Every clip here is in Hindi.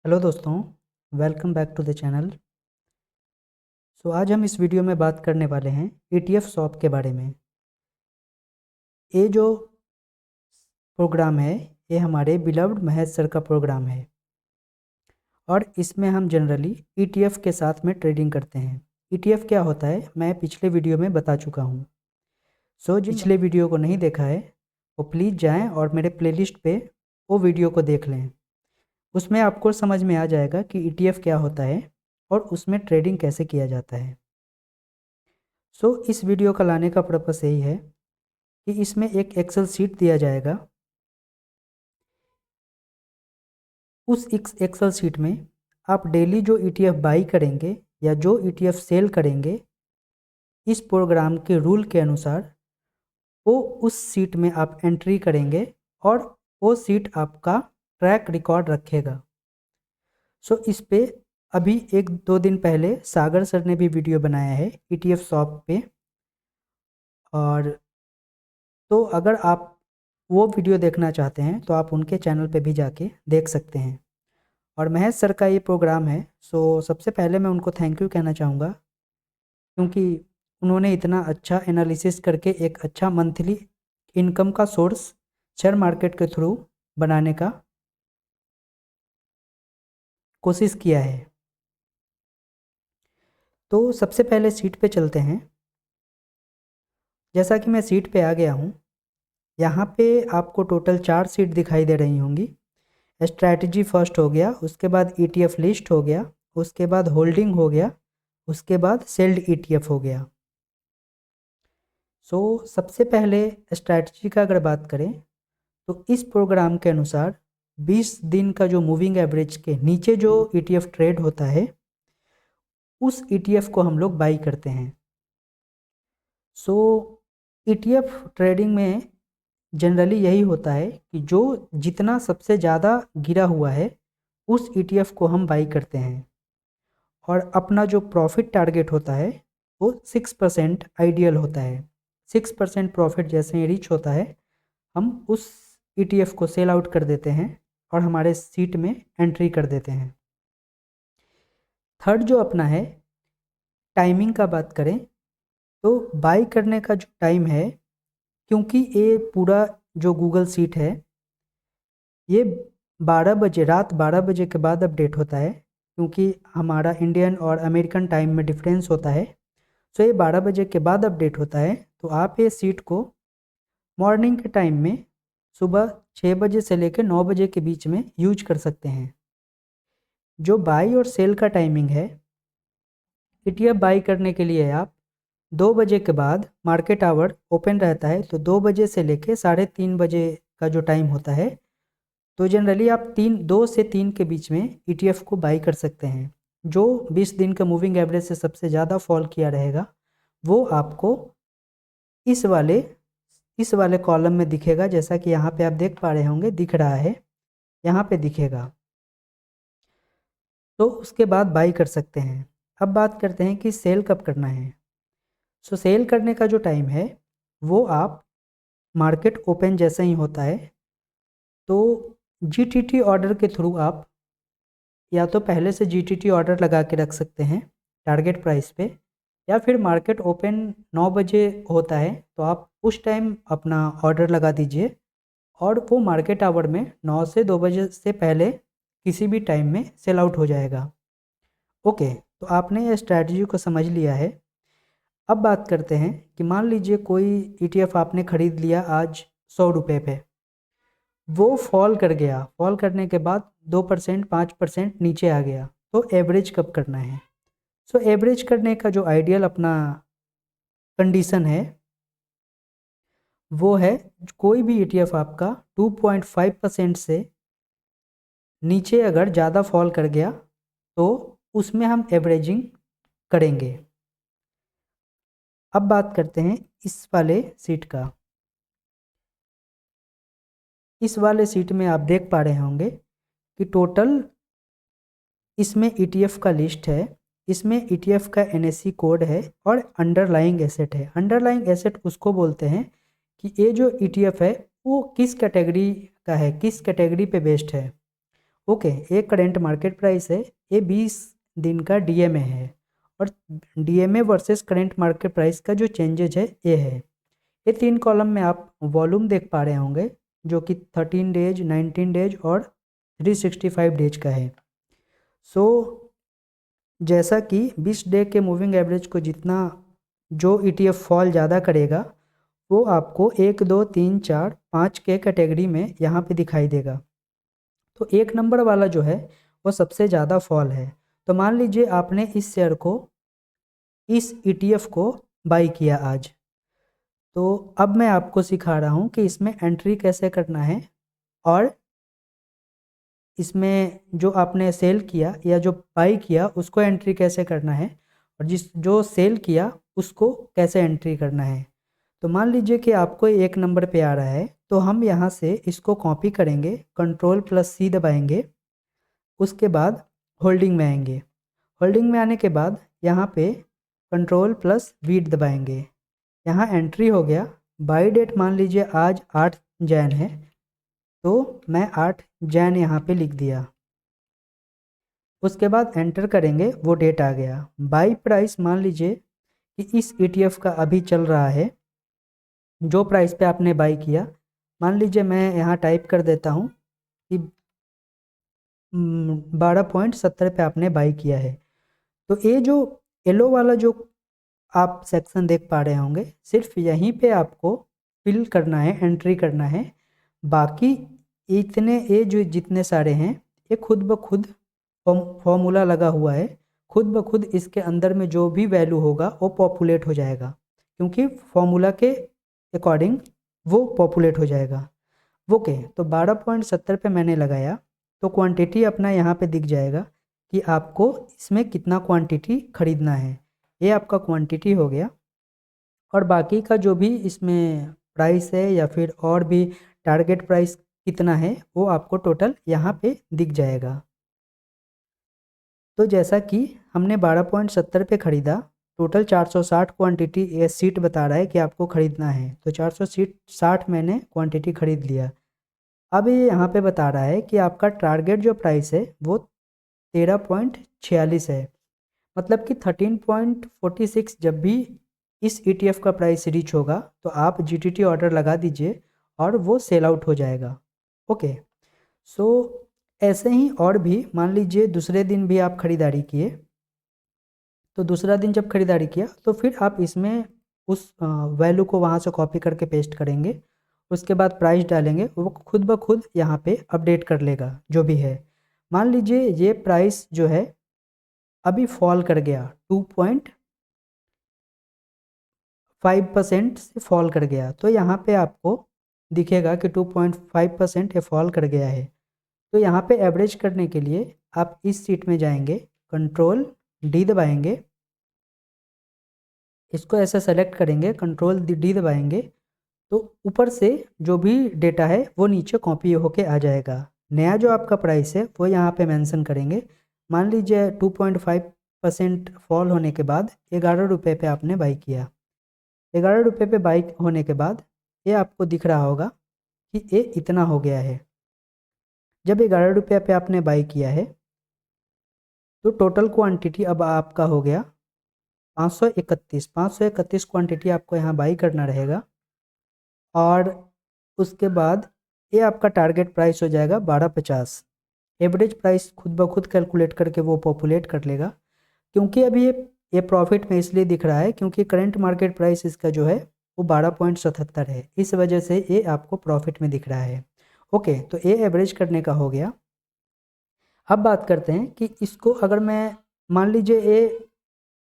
हेलो दोस्तों, welcome back to the channel. आज हम इस वीडियो में बात करने वाले हैं ETF शॉप के बारे में। ये जो प्रोग्राम है ये हमारे बिलव्ड महेश सर का प्रोग्राम है और इसमें हम जनरली ETF के साथ में ट्रेडिंग करते हैं। ETF क्या होता है मैं पिछले वीडियो में बता चुका हूँ। जिन पिछले वीडियो को नहीं देखा है वो प्लीज़ जाएं और मेरे प्लेलिस्ट पे वो वीडियो को देख लें। उसमें आपको समझ में आ जाएगा कि ETF क्या होता है और उसमें ट्रेडिंग कैसे किया जाता है। इस वीडियो का लाने का पर्पस यही है कि इसमें एक एक्सेल शीट दिया जाएगा। उस एक्सेल शीट में आप डेली जो ETF बाई करेंगे या जो ETF सेल करेंगे इस प्रोग्राम के रूल के अनुसार वो उस शीट में आप एंट्री करेंगे और वो शीट आपका ट्रैक रिकॉर्ड रखेगा। इस पे अभी 1-2 दिन पहले सागर सर ने भी वीडियो बनाया है ETF शॉप पे, और तो अगर आप वो वीडियो देखना चाहते हैं तो आप उनके चैनल पे भी जाके देख सकते हैं। और महेश सर का ये प्रोग्राम है, सबसे पहले मैं उनको थैंक यू कहना चाहूँगा क्योंकि उन्होंने इतना अच्छा एनालिसिस करके एक अच्छा मंथली इनकम का सोर्स शेयर मार्केट के थ्रू बनाने का कोशिश किया है। तो सबसे पहले सीट पे चलते हैं। जैसा कि मैं सीट पे आ गया हूँ, यहाँ पे आपको टोटल 4 सीट दिखाई दे रही होंगी। स्ट्रैटेजी फर्स्ट हो गया, उसके बाद ETF लिस्ट हो गया, उसके बाद होल्डिंग हो गया, उसके बाद सेल्ड ETF हो गया। सबसे पहले स्ट्रैटेजी का अगर बात करें तो इस प्रोग्राम के अनुसार 20 दिन का जो मूविंग एवरेज के नीचे जो ETF ट्रेड होता है उस ETF को हम लोग बाई करते हैं। ETF ट्रेडिंग में जनरली यही होता है कि जो जितना सबसे ज़्यादा गिरा हुआ है उस ETF को हम बाई करते हैं और अपना जो प्रॉफिट टारगेट होता है वो 6% आइडियल होता है। 6% प्रॉफिट जैसे ही रीच होता है हम उस ETF को सेल आउट कर देते हैं और हमारे सीट में एंट्री कर देते हैं। थर्ड जो अपना है टाइमिंग का बात करें तो बाई करने का जो टाइम है, क्योंकि ये पूरा जो गूगल सीट है ये 12 बजे रात 12 बजे के बाद अपडेट होता है, क्योंकि हमारा इंडियन और अमेरिकन टाइम में डिफरेंस होता है। ये 12 बजे के बाद अपडेट होता है। तो आप ये सीट को मॉर्निंग के टाइम में सुबह 6 बजे से लेकर 9 बजे के बीच में यूज कर सकते हैं। जो बाई और सेल का टाइमिंग है, ETF बाई करने के लिए आप 2 बजे के बाद मार्केट आवर ओपन रहता है, तो 2 बजे से लेकर 3:30 बजे का जो टाइम होता है तो जनरली आप 2 से 3 के बीच में ETF को बाई कर सकते हैं। जो 20 दिन का मूविंग एवरेज से सबसे ज़्यादा फॉल किया रहेगा वो आपको इस वाले कॉलम में दिखेगा, जैसा कि यहाँ पे आप देख पा रहे होंगे, दिख रहा है, यहाँ पे दिखेगा। तो उसके बाद बाई कर सकते हैं। अब बात करते हैं कि सेल कब करना है। सेल करने का जो टाइम है वो आप मार्केट ओपन जैसे ही होता है तो GTT ऑर्डर के थ्रू आप या तो पहले से GTT ऑर्डर लगा के रख सकते हैं टारगेट प्राइस पे, या फिर मार्केट ओपन 9 बजे होता है तो आप उस टाइम अपना ऑर्डर लगा दीजिए और वो मार्केट आवर में 9 से 2 बजे से पहले किसी भी टाइम में सेल आउट हो जाएगा। ओके, तो आपने ये स्ट्रैटेजी को समझ लिया है। अब बात करते हैं कि मान लीजिए कोई ETF आपने ख़रीद लिया आज 100 रुपये पे, वो फॉल कर गया, फॉल करने के बाद 2% 5% नीचे आ गया, तो एवरेज कब करना है। एवरेज करने का जो आइडियल अपना कंडीशन है वो है कोई भी ETF आपका 2.5% से नीचे अगर ज़्यादा फॉल कर गया तो उसमें हम एवरेजिंग करेंगे। अब बात करते हैं इस वाले सीट का। इस वाले सीट में आप देख पा रहे होंगे कि टोटल इसमें ETF का लिस्ट है, इसमें ETF का NSE कोड है और अंडरलाइंग एसेट है। अंडरलाइंग एसेट उसको बोलते हैं कि ये जो ETF है वो किस कैटेगरी का है, किस कैटेगरी पे बेस्ड है। ओके, ये करंट मार्केट प्राइस है, ये 20 दिन का डीएमए है, और DMA versus current market price का जो चेंजेज है ये है। ये 3 कॉलम में आप वॉल्यूम देख पा रहे होंगे, जो कि 13 डेज, 19 डेज और 365 डेज का है। सो जैसा कि 20 डे के मूविंग एवरेज को जितना जो ईटीएफ फॉल ज़्यादा करेगा, वो आपको 1, 2, 3, 4, 5 के कैटेगरी में यहाँ पे दिखाई देगा। तो 1 नंबर वाला जो है वो सबसे ज़्यादा फॉल है। तो मान लीजिए आपने इस शेयर को, इस ईटीएफ को बाई किया आज, तो अब मैं आपको सिखा रहा हूँ कि इसमें एंट्री कैसे करना है, और इसमें जो आपने सेल किया या जो बाई किया उसको एंट्री कैसे करना है, और जो सेल किया उसको कैसे एंट्री करना है। तो मान लीजिए कि आपको 1 नंबर पे आ रहा है, तो हम यहाँ से इसको कॉपी करेंगे, Ctrl+C दबाएंगे, उसके बाद होल्डिंग में आएंगे। होल्डिंग में आने के बाद यहाँ पे Ctrl+V दबाएंगे, यहाँ एंट्री हो गया। बाई डेट मान लीजिए आज 8 जैन है, तो मैं 8 जैन यहाँ पे लिख दिया। उसके बाद एंटर करेंगे, वो डेट आ गया। बाई प्राइस मान लीजिए कि इस ईटीएफ का अभी चल रहा है, जो प्राइस पे आपने बाई किया, मान लीजिए मैं यहाँ टाइप कर देता हूँ कि 12.70 पे आपने बाई किया है। तो ये जो येलो वाला जो आप सेक्शन देख पा रहे होंगे, सिर्फ यहीं पे आपको फिल करना है, एंट्री करना है। बाकी इतने ये जो जितने सारे हैं, ये खुद ब खुद फॉर्मूला लगा हुआ है, खुद ब खुद इसके अंदर में जो भी वैल्यू होगा वो पॉपुलेट हो जाएगा, क्योंकि फॉर्मूला के अकॉर्डिंग वो पॉपुलेट हो जाएगा। ओके, तो 12.70 पे मैंने लगाया, तो क्वांटिटी अपना यहाँ पे दिख जाएगा कि आपको इसमें कितना क्वांटिटी खरीदना है। ये आपका क्वांटिटी हो गया, और बाकी का जो भी इसमें प्राइस है या फिर और भी टारगेट प्राइस कितना है, वो आपको टोटल यहाँ पे दिख जाएगा। तो जैसा कि हमने 12.70 पे ख़रीदा, टोटल 460 क्वांटिटी ये सीट बता रहा है कि आपको ख़रीदना है, तो 460 मैंने क्वांटिटी ख़रीद लिया। अब ये यहाँ पे बता रहा है कि आपका टारगेट जो प्राइस है वो 13.46 है, मतलब कि 13.46 जब भी इस ईटीएफ का प्राइस रीच होगा, तो आप जीटीटी ऑर्डर लगा दीजिए और वो सेल आउट हो जाएगा। ओके, सो ऐसे ही और भी मान लीजिए दूसरे दिन भी आप खरीदारी किए, तो दूसरा दिन जब खरीदारी किया तो फिर आप इसमें उस वैल्यू को वहाँ से कॉपी करके पेस्ट करेंगे, उसके बाद प्राइस डालेंगे, वो खुद ब खुद यहाँ पे अपडेट कर लेगा जो भी है। मान लीजिए ये प्राइस जो है अभी फॉल कर गया, 2.5% से फॉल कर गया, तो यहाँ पे आपको दिखेगा कि 2.5% ये फॉल कर गया है। तो यहाँ पे एवरेज करने के लिए आप इस सीट में जाएंगे, Ctrl+D दबाएंगे, इसको ऐसे सेलेक्ट करेंगे, Ctrl+D दबाएंगे, तो ऊपर से जो भी डेटा है वो नीचे कॉपी होके आ जाएगा। नया जो आपका प्राइस है वो यहाँ पे मेंशन करेंगे। मान लीजिए 2.5% फॉल होने के बाद 11 रुपये पे आपने बाई किया, 11 रुपये पे बाई होने के बाद ये आपको दिख रहा होगा कि ये इतना हो गया है। जब 11 रुपये पे आपने बाई किया है, तो टोटल क्वांटिटी अब आपका हो गया 531 क्वांटिटी आपको यहाँ बाई करना रहेगा, और उसके बाद ये आपका टारगेट प्राइस हो जाएगा 12.50। एवरेज प्राइस खुद ब खुद कैलकुलेट करके वो पॉपुलेट कर लेगा, क्योंकि अभी ये प्रॉफिट में इसलिए दिख रहा है क्योंकि करंट मार्केट प्राइस इसका जो है वो 12.77 है, इस वजह से ये आपको प्रॉफिट में दिख रहा है। ओके, तो ये एवरेज करने का हो गया। अब बात करते हैं कि इसको अगर मैं मान लीजिए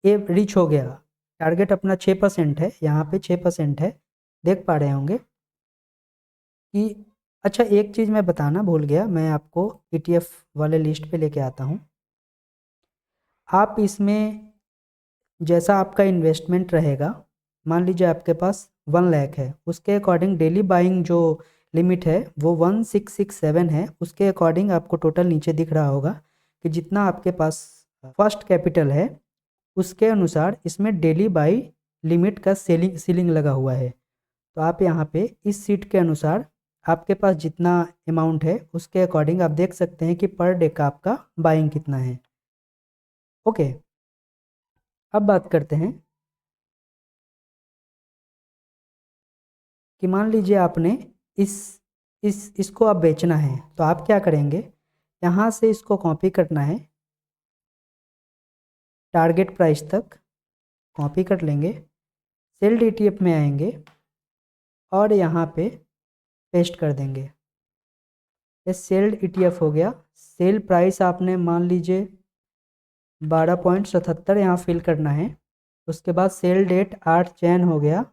ये रीच हो गया, टारगेट अपना 6% है, यहाँ पे 6% है, देख पा रहे होंगे कि अच्छा एक चीज़ मैं बताना भूल गया, मैं आपको ईटीएफ वाले लिस्ट पे लेके आता हूँ। आप इसमें जैसा आपका इन्वेस्टमेंट रहेगा, मान लीजिए आपके पास 1 लाख है, उसके अकॉर्डिंग डेली बाइंग जो लिमिट है वो 1667 है, उसके अकॉर्डिंग आपको टोटल नीचे दिख रहा होगा कि जितना आपके पास फर्स्ट कैपिटल है उसके अनुसार इसमें डेली बाई लिमिट का सीलिंग लगा हुआ है। तो आप यहाँ पे इस सीट के अनुसार आपके पास जितना अमाउंट है उसके अकॉर्डिंग आप देख सकते हैं कि पर डे का आपका बाइंग कितना है। ओके, अब बात करते हैं कि मान लीजिए आपने इस इसको आप बेचना है, तो आप क्या करेंगे, यहाँ से इसको कॉपी करना है, टारगेट प्राइस तक कॉपी कर लेंगे, सेल्ड ईटीएफ में आएंगे और यहाँ पे पेस्ट कर देंगे। ये सेल्ड ईटीएफ हो गया। सेल प्राइस आपने मान लीजिए 12.77 यहाँ फिल करना है। उसके बाद सेल डेट 8 जैन हो गया,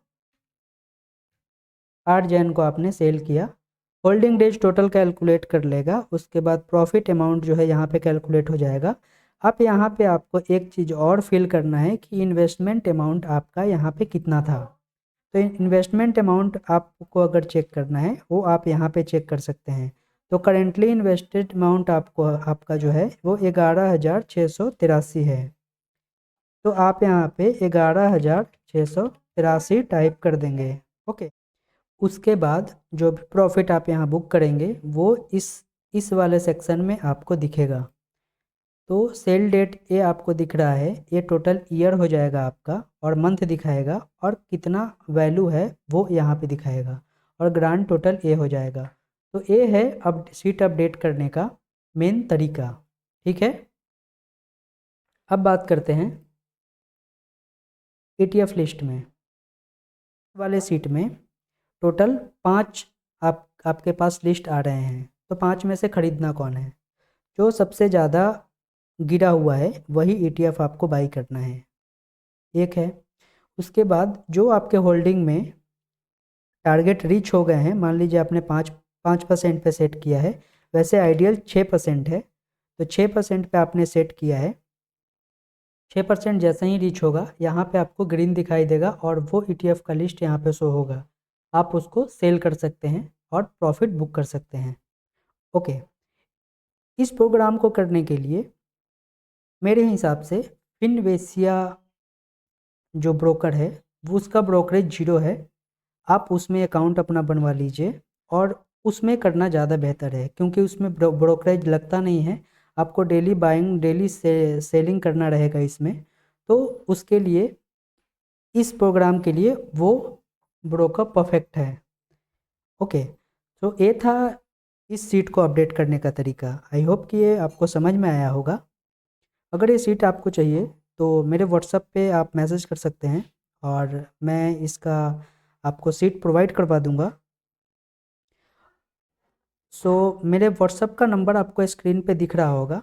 8 जैन को आपने सेल किया। होल्डिंग डेज टोटल कैलकुलेट कर लेगा। उसके बाद प्रॉफिट अमाउंट जो है यहाँ पे कैलकुलेट हो जाएगा। अब यहाँ पे आपको एक चीज़ और फिल करना है कि इन्वेस्टमेंट अमाउंट आपका यहाँ पे कितना था। तो इन्वेस्टमेंट अमाउंट आपको अगर चेक करना है वो आप यहाँ पे चेक कर सकते हैं। तो करेंटली इन्वेस्टेड अमाउंट आपको आपका जो है वो 11,683 है। तो आप यहाँ पे 11,683 टाइप कर देंगे। ओके, उसके बाद जो भी प्रॉफिट आप यहाँ बुक करेंगे वो इस वाले सेक्शन में आपको दिखेगा। तो सेल डेट ये आपको दिख रहा है, ये टोटल ईयर हो जाएगा आपका और मंथ दिखाएगा और कितना वैल्यू है वो यहाँ पे दिखाएगा और ग्रांड टोटल ये हो जाएगा। तो ये है अब शीट अपडेट करने का मेन तरीका। ठीक है, अब बात करते हैं ETF लिस्ट में वाले सीट में टोटल 5 आपके पास लिस्ट आ रहे हैं। तो 5 में से खरीदना कौन है, जो सबसे ज़्यादा गिरा हुआ है वही ETF आपको बाई करना है, एक है। उसके बाद जो आपके होल्डिंग में टारगेट रीच हो गए हैं, मान लीजिए आपने 5% पे सेट किया है, वैसे आइडियल 6% है, तो 6% पे आपने सेट किया है। 6% जैसे ही रीच होगा यहाँ पे आपको ग्रीन दिखाई देगा और वो ETF का लिस्ट यहाँ पे शो होगा। आप उसको सेल कर सकते हैं और प्रॉफिट बुक कर सकते हैं। ओके, इस प्रोग्राम को करने के लिए मेरे हिसाब से फिनवेशिया जो ब्रोकर है वो उसका ब्रोकरेज 0 है। आप उसमें अकाउंट अपना बनवा लीजिए और उसमें करना ज़्यादा बेहतर है, क्योंकि उसमें ब्रोकरेज लगता नहीं है। आपको डेली बाइंग डेली सेलिंग करना रहेगा इसमें। तो उसके लिए इस प्रोग्राम के लिए वो ब्रोकर परफेक्ट है। ओके, तो ये था इस सीट को अपडेट करने का तरीका। आई होप कि ये आपको समझ में आया होगा। अगर ये सीट आपको चाहिए तो मेरे व्हाट्सएप पे आप मैसेज कर सकते हैं और मैं इसका आपको सीट प्रोवाइड करवा दूंगा। सो मेरे व्हाट्सएप का नंबर आपको स्क्रीन पे दिख रहा होगा।